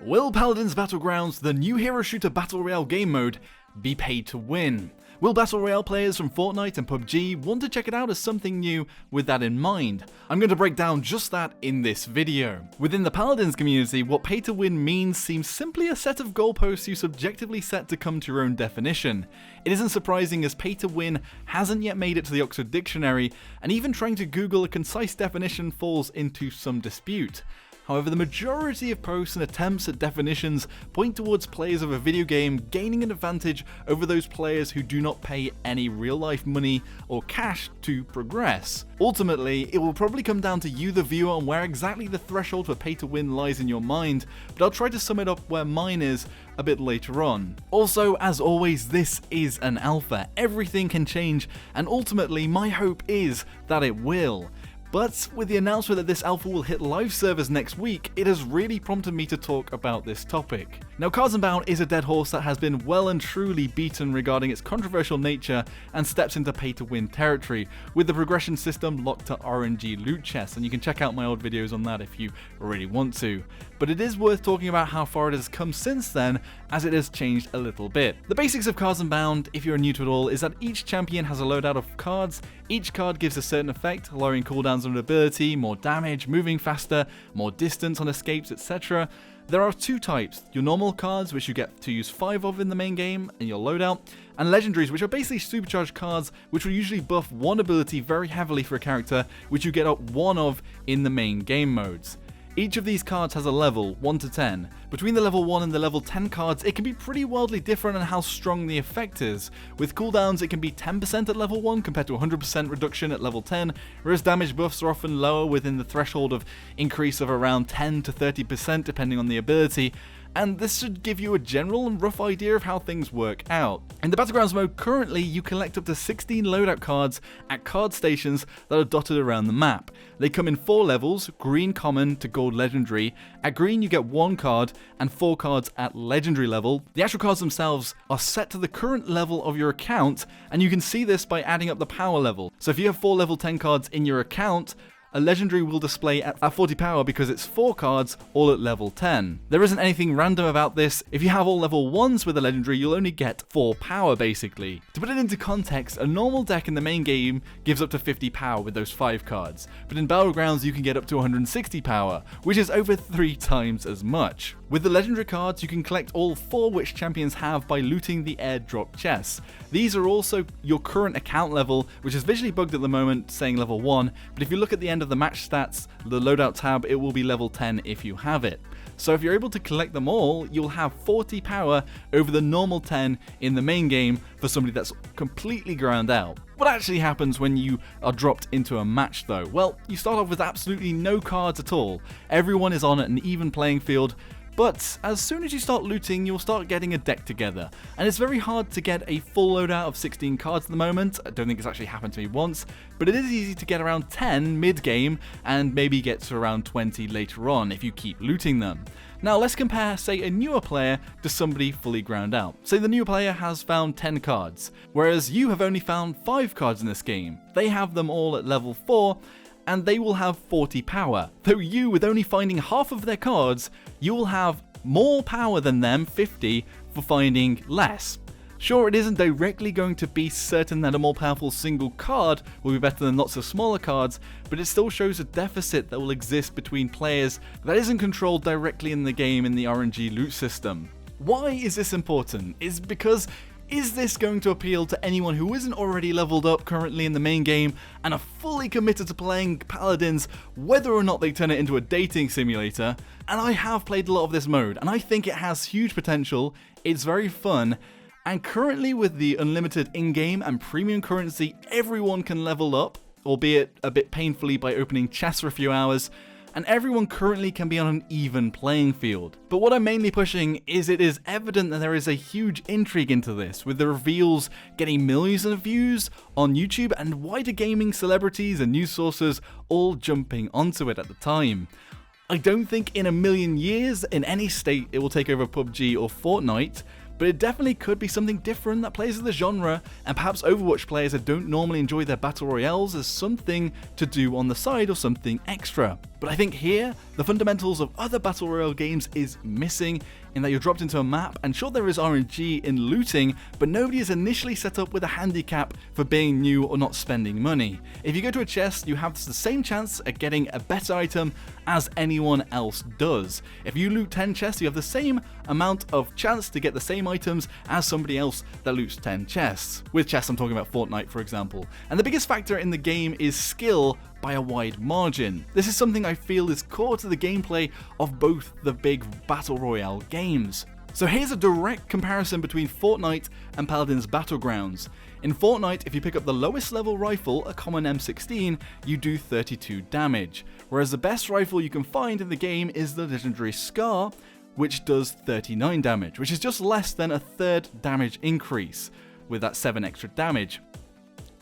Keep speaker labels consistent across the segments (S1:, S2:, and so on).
S1: Will Paladins Battlegrounds, the new hero shooter battle royale game mode, be paid to win? Will battle royale players from Fortnite and PUBG want to check it out as something new with that in mind? I'm going to break down just that in this video. Within the Paladins community, what pay to win means seems simply a set of goalposts you subjectively set to come to your own definition. It isn't surprising as pay to win hasn't yet made it to the Oxford Dictionary, and even trying to Google a concise definition falls into some dispute. However, the majority of posts and attempts at definitions point towards players of a video game gaining an advantage over those players who do not pay any real-life money or cash to progress. Ultimately, it will probably come down to you, the viewer, on where exactly the threshold for pay-to-win lies in your mind, but I'll try to sum it up where mine is a bit later on. Also, as always, this is an alpha. Everything can change, and ultimately, my hope is that it will. But with the announcement that this alpha will hit live servers next week, it has really prompted me to talk about this topic. Now, Cards Bound is a dead horse that has been well and truly beaten regarding its controversial nature and steps into pay-to-win territory, with the progression system locked to RNG loot chests, and you can check out my old videos on that if you really want to. But it is worth talking about how far it has come since then, as it has changed a little bit. The basics of Cards Bound, if you're new to it all, is that each champion has a loadout of cards. Each card gives a certain effect, lowering cooldowns on ability, more damage, moving faster, more distance on escapes, etc. There are two types: your normal cards, which you get to use 5 of in the main game in your loadout, and legendaries, which are basically supercharged cards which will usually buff one ability very heavily for a character, which you get up 1 of in the main game modes. Each of these cards has a level, 1 to 10. Between the level 1 and the level 10 cards, it can be pretty wildly different on how strong the effect is. With cooldowns, it can be 10% at level 1 compared to 100% reduction at level 10, whereas damage buffs are often lower within the threshold of increase of around 10 to 30% depending on the ability. And this should give you a general and rough idea of how things work out. In the Battlegrounds mode currently, you collect up to 16 loadout cards at card stations that are dotted around the map. They come in 4 levels, green common to gold legendary. At green you get 1 card and 4 cards at legendary level. The actual cards themselves are set to the current level of your account, and you can see this by adding up the power level. So if you have 4 level 10 cards in your account, a legendary will display at 40 power because it's 4 cards all at level 10. There isn't anything random about this. If you have all level 1s with a legendary, you'll only get 4 power basically. To put it into context, a normal deck in the main game gives up to 50 power with those 5 cards, but in Battlegrounds you can get up to 160 power, which is over 3 times as much. With the legendary cards, you can collect all 4 which champions have by looting the airdrop chests. These are also your current account level, which is visually bugged at the moment saying level 1, but if you look at the end of the match stats, the loadout tab, it will be level 10 if you have it. So if you're able to collect them all, you'll have 40 power over the normal 10 in the main game for somebody that's completely ground out. What actually happens when you are dropped into a match though? Well, you start off with absolutely no cards at all. Everyone is on an even playing field. But as soon as you start looting, you'll start getting a deck together, and it's very hard to get a full loadout of 16 cards at the moment. I don't think it's actually happened to me once, but it is easy to get around 10 mid-game and maybe get to around 20 later on if you keep looting them. Now let's compare, say, a newer player to somebody fully ground out. Say the newer player has found 10 cards, whereas you have only found 5 cards in this game. They have them all at level 4, and they will have 40 power. Though you, with only finding half of their cards, you will have more power than them, 50, for finding less. Sure, it isn't directly going to be certain that a more powerful single card will be better than lots of smaller cards, but it still shows a deficit that will exist between players that isn't controlled directly in the game in the RNG loot system. Why is this important? Is this going to appeal to anyone who isn't already leveled up currently in the main game and are fully committed to playing Paladins, whether or not they turn it into a dating simulator? And I have played a lot of this mode, and I think it has huge potential. It's very fun, and currently with the unlimited in-game and premium currency, everyone can level up, albeit a bit painfully by opening chests for a few hours, and everyone currently can be on an even playing field. But what I'm mainly pushing is it is evident that there is a huge intrigue into this, with the reveals getting millions of views on YouTube and wider gaming celebrities and news sources all jumping onto it at the time. I don't think in a million years in any state it will take over PUBG or Fortnite, but it definitely could be something different that plays with the genre, and perhaps Overwatch players that don't normally enjoy their battle royales as something to do on the side or something extra. But But I think here, the fundamentals of other Battle Royale games is missing, in that you're dropped into a map, and sure there is RNG in looting, but nobody is initially set up with a handicap for being new or not spending money. If you go to a chest, you have the same chance at getting a better item as anyone else does. If you loot 10 chests, you have the same amount of chance to get the same items as somebody else that loots 10 chests. With chests, I'm talking about Fortnite, for example. And the biggest factor in the game is skill by a wide margin. This is something I feel is core to the gameplay of both the big Battle Royale games. So here's a direct comparison between Fortnite and Paladins Battlegrounds. In Fortnite, if you pick up the lowest level rifle, a common M16, you do 32 damage, whereas the best rifle you can find in the game is the legendary Scar, which does 39 damage, which is just less than a third damage increase, with that 7 extra damage.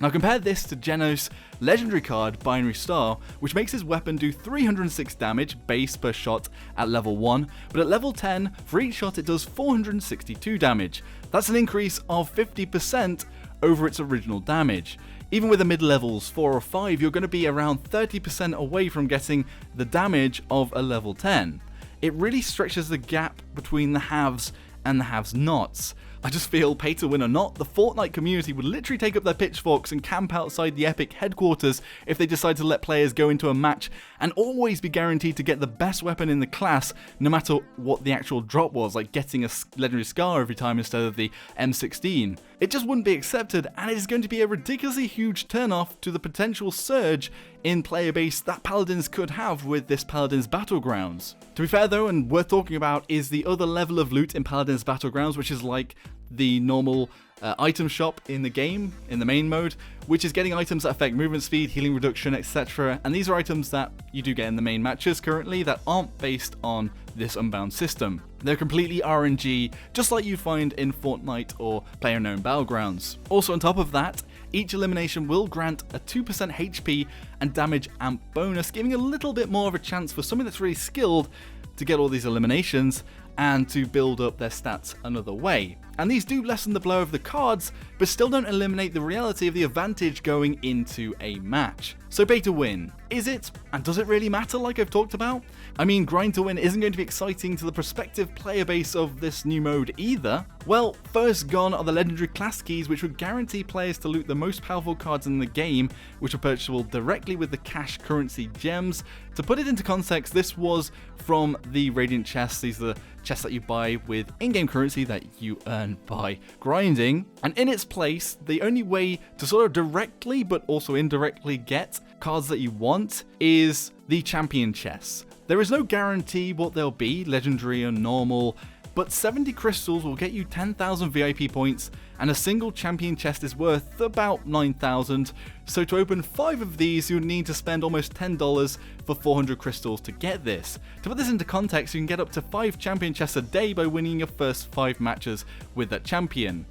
S1: Now compare this to Genos' legendary card, Binary Star, which makes his weapon do 306 damage base per shot at level 1, but at level 10, for each shot it does 462 damage. That's an increase of 50% over its original damage. Even with the mid-levels 4 or 5, you're going to be around 30% away from getting the damage of a level 10. It really stretches the gap between the haves and the have-nots. I just feel, pay to win or not, the Fortnite community would literally take up their pitchforks and camp outside the Epic headquarters if they decide to let players go into a match and always be guaranteed to get the best weapon in the class, no matter what the actual drop was, like getting a legendary Scar every time instead of the M16. It just wouldn't be accepted, and it is going to be a ridiculously huge turnoff to the potential surge in player base that Paladins could have with this Paladins Battlegrounds. To be fair though, and worth talking about, is the other level of loot in Paladins Battlegrounds, which is like the normal item shop in the game, in the main mode, which is getting items that affect movement speed, healing reduction, etc. And these are items that you do get in the main matches currently that aren't based on this Unbound system. They're completely RNG, just like you'd find in Fortnite or PlayerUnknown Battlegrounds. Also on top of that, each elimination will grant a 2% HP and damage amp bonus, giving a little bit more of a chance for someone that's really skilled to get all these eliminations and to build up their stats another way. And these do lessen the blow of the cards, but still don't eliminate the reality of the advantage going into a match. So pay to win, is it? And does it really matter, like I've talked about? I mean, grind to win isn't going to be exciting to the prospective player base of this new mode either. Well, first gone are the legendary class keys, which would guarantee players to loot the most powerful cards in the game, which are purchasable directly with the cash currency gems. To put it into context, this was from the Radiant chests. These are the chests that you buy with in-game currency that you earn by grinding. And in its place, the only way to sort of directly but also indirectly get cards that you want is the champion chests. There is no guarantee what they'll be, legendary or normal, but 70 crystals will get you 10,000 VIP points, and a single champion chest is worth about 9,000, so to open 5 of these you would need to spend almost $10 for 400 crystals to get this. To put this into context, you can get up to 5 champion chests a day by winning your first 5 matches with that champion.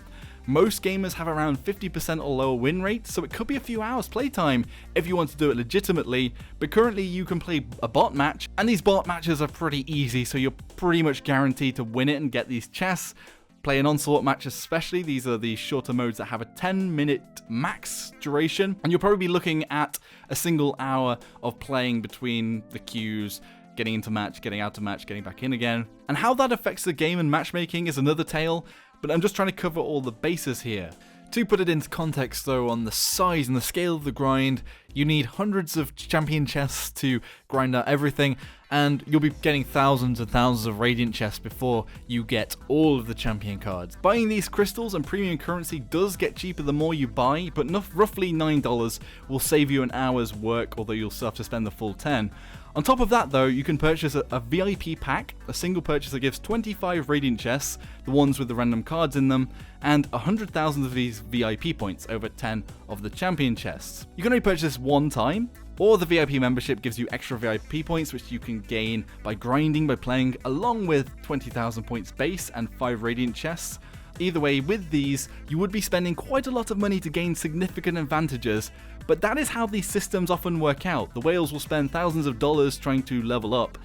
S1: Most gamers have around 50% or lower win rate, so it could be a few hours playtime if you want to do it legitimately, but currently you can play a bot match, and these bot matches are pretty easy, so you're pretty much guaranteed to win it and get these chests. Play an onslaught match especially, these are the shorter modes that have a 10-minute max duration, and you'll probably be looking at a single hour of playing between the queues, getting into match, getting out of match, getting back in again. And how that affects the game and matchmaking is another tale, but I'm just trying to cover all the bases here. To put it into context though, on the size and the scale of the grind, you need hundreds of champion chests to grind out everything, and you'll be getting thousands and thousands of Radiant chests before you get all of the champion cards. Buying these crystals and premium currency does get cheaper the more you buy, but roughly $9 will save you an hour's work, although you'll still have to spend the full 10. On top of that though, you can purchase a VIP pack. A single purchase that gives 25 Radiant chests, the ones with the random cards in them, and 100,000 of these VIP points over 10 of the champion chests. You can only purchase this one time, or the VIP membership gives you extra VIP points which you can gain by grinding, by playing along with 20,000 points base and 5 Radiant chests. Either way, with these, you would be spending quite a lot of money to gain significant advantages, but that is how these systems often work out. The whales will spend thousands of dollars trying to level up.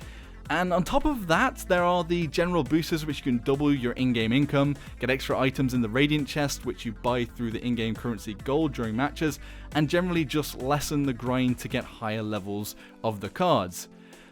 S1: And on top of that, there are the general boosters which you can double your in-game income, get extra items in the Radiant chest which you buy through the in-game currency gold during matches, and generally just lessen the grind to get higher levels of the cards.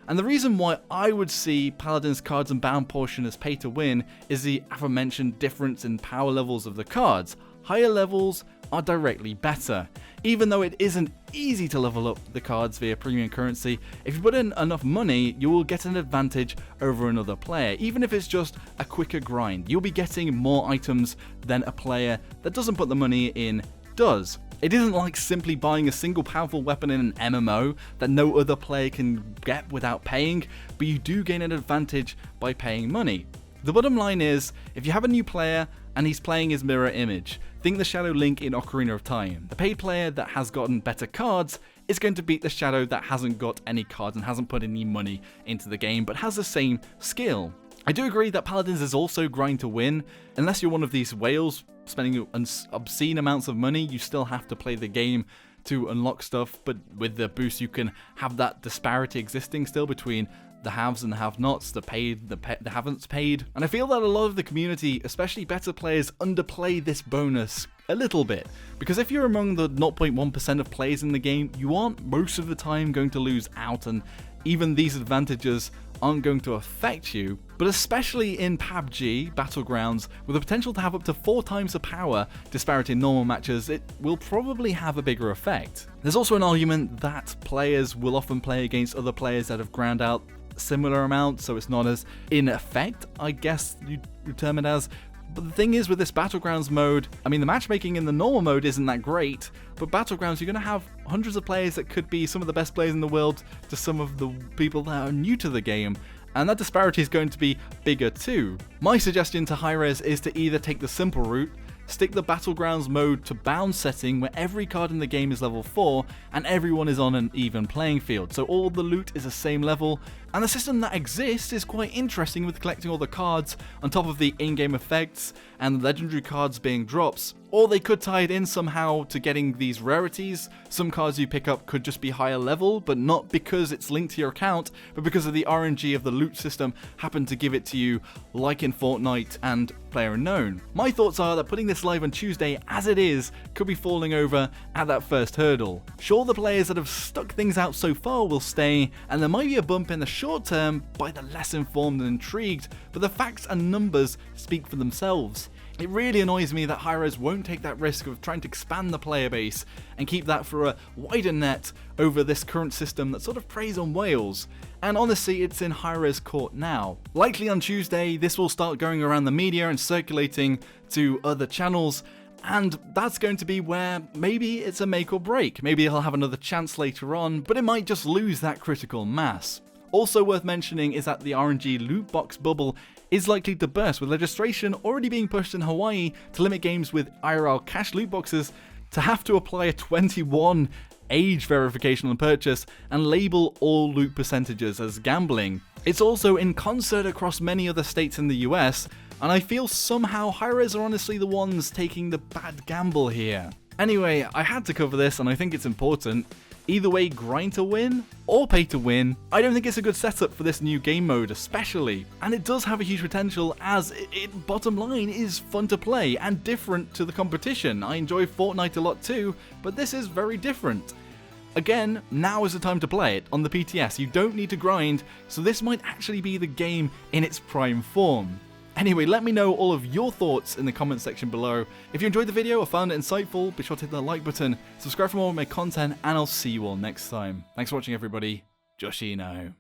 S1: And the reason why I would see Paladins cards and bound portion as pay to win is the aforementioned difference in power levels of the cards. Higher levels are directly better. Even though it isn't easy to level up the cards via premium currency, if you put in enough money, you will get an advantage over another player. Even if it's just a quicker grind, you'll be getting more items than a player that doesn't put the money in does. It isn't like simply buying a single powerful weapon in an MMO that no other player can get without paying, but you do gain an advantage by paying money. The bottom line is, if you have a new player and he's playing his mirror image, think the Shadow Link in Ocarina of Time. The paid player that has gotten better cards is going to beat the Shadow that hasn't got any cards and hasn't put any money into the game, but has the same skill. I do agree that Paladins is also grind to win. Unless you're one of these whales spending obscene amounts of money, you still have to play the game to unlock stuff, but with the boost you can have that disparity existing still between the haves and the have-nots, the paid, the haven't paid. And I feel that a lot of the community, especially better players, underplay this bonus a little bit. Because if you're among the 0.1% of players in the game, you aren't most of the time going to lose out, and even these advantages aren't going to affect you. But especially in PUBG Battlegrounds, with the potential to have up to 4 times the power disparity in normal matches, it will probably have a bigger effect. There's also an argument that players will often play against other players that have ground out similar amounts, so it's not as in effect, I guess you'd term it as. But the thing is, with this Battlegrounds mode, I mean, the matchmaking in the normal mode isn't that great, but Battlegrounds, you're going to have hundreds of players that could be some of the best players in the world to some of the people that are new to the game, and that disparity is going to be bigger too. My suggestion to Hi-Rez is to either take the simple route, stick the Battlegrounds mode to bound setting where every card in the game is level 4 and everyone is on an even playing field, so all the loot is the same level, and the system that exists is quite interesting with collecting all the cards on top of the in-game effects and the legendary cards being drops. Or they could tie it in somehow to getting these rarities. Some cards you pick up could just be higher level, but not because it's linked to your account, but because of the RNG of the loot system happened to give it to you, like in Fortnite and PlayerUnknown. My thoughts are that putting this live on Tuesday as it is could be falling over at that first hurdle. Sure, the players that have stuck things out so far will stay, and there might be a bump in the short term by the less informed and intrigued, but the facts and numbers speak for themselves. It really annoys me that Hi-Rez won't take that risk of trying to expand the player base and keep that for a wider net over this current system that sort of preys on whales. And honestly, it's in Hi-Rez court now. Likely on Tuesday, this will start going around the media and circulating to other channels, and that's going to be where maybe it's a make or break. Maybe he'll have another chance later on, but it might just lose that critical mass. Also worth mentioning is that the RNG loot box bubble is likely to burst, with legislation already being pushed in Hawaii to limit games with IRL cash loot boxes to have to apply a 21 age verification on purchase and label all loot percentages as gambling. It's also in concert across many other states in the US, and I feel somehow Hi-Rez are honestly the ones taking the bad gamble here. Anyway, I had to cover this and I think it's important. Either way, grind to win or pay to win, I don't think it's a good setup for this new game mode especially. And it does have a huge potential, as it bottom line is fun to play and different to the competition. I enjoy Fortnite a lot too, but this is very different. Again, now is the time to play it on the PTS. You don't need to grind, so this might actually be the game in its prime form. Anyway, let me know all of your thoughts in the comment section below. If you enjoyed the video or found it insightful, be sure to hit the like button, subscribe for more of my content, and I'll see you all next time. Thanks for watching, everybody. Joshino.